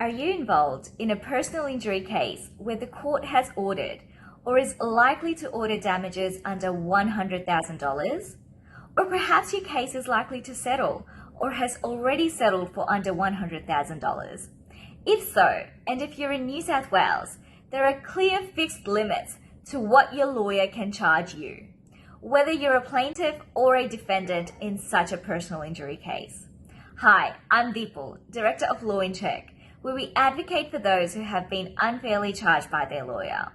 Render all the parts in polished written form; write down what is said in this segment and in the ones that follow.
Are you involved in a personal injury case where the court has ordered or is likely to order damages under $100,000? Or perhaps your case is likely to settle or has already settled for under $100,000? If so, and if you're in New South Wales, there are clear fixed limits to what your lawyer can charge you, whether you're a plaintiff or a defendant in such a personal injury case. Hi, I'm Deepal, Director of Law in Check, where we advocate for those who have been unfairly charged by their lawyer.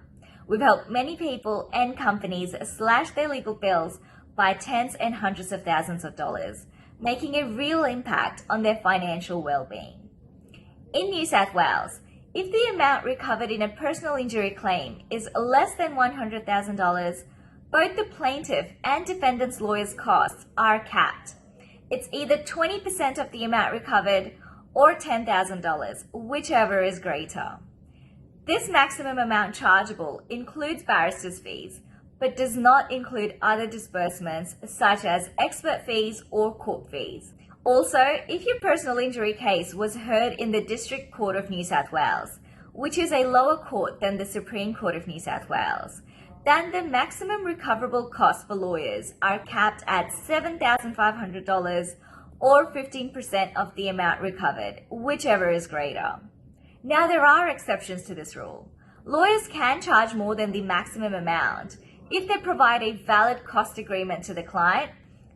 We've helped many people and companies slash their legal bills by tens and hundreds of thousands of dollars, making a real impact on their financial well-being. In New South Wales, if the amount recovered in a personal injury claim is less than $100,000, both the plaintiff and defendant's lawyer's costs are capped. It's either 20% of the amount recovered or $10,000, whichever is greater. This maximum amount chargeable includes barrister's fees, but does not include other disbursements such as expert fees or court fees. Also, if your personal injury case was heard in the District Court of New South Wales, which is a lower court than the Supreme Court of New South Wales, then the maximum recoverable costs for lawyers are capped at $7,500 or 15% of the amount recovered, whichever is greater. Now, there are exceptions to this rule. Lawyers can charge more than the maximum amount if they provide a valid cost agreement to the client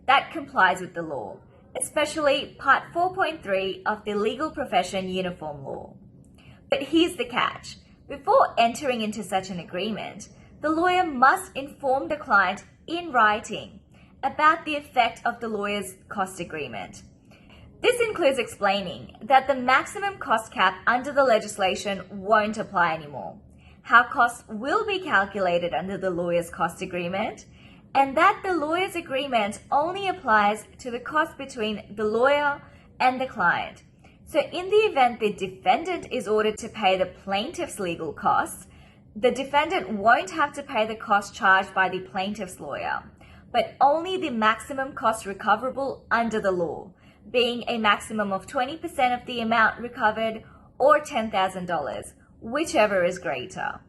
that complies with the law, especially Part 4.3 of the Legal Profession Uniform Law. But here's the catch. Before entering into such an agreement, the lawyer must inform the client in writing about the effect of the lawyer's cost agreement. This includes explaining that the maximum cost cap under the legislation won't apply anymore, how costs will be calculated under the lawyer's cost agreement, and that the lawyer's agreement only applies to the cost between the lawyer and the client. So in the event the defendant is ordered to pay the plaintiff's legal costs, the defendant won't have to pay the cost charged by the plaintiff's lawyer, but only the maximum cost recoverable under the law, being a maximum of 20% of the amount recovered or $10,000, whichever is greater.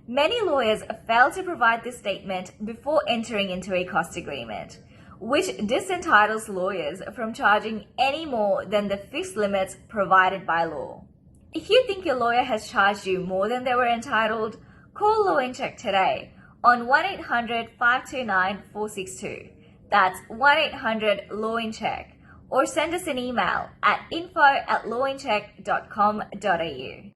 Many lawyers fail to provide this statement before entering into a cost agreement, which disentitles lawyers from charging any more than the fixed limits provided by law. If you think your lawyer has charged you more than they were entitled, call Law in Check today on 1-800-529-462. That's 1-800-LAW-IN-CHECK. Or send us an email at info@lawincheck.com.au.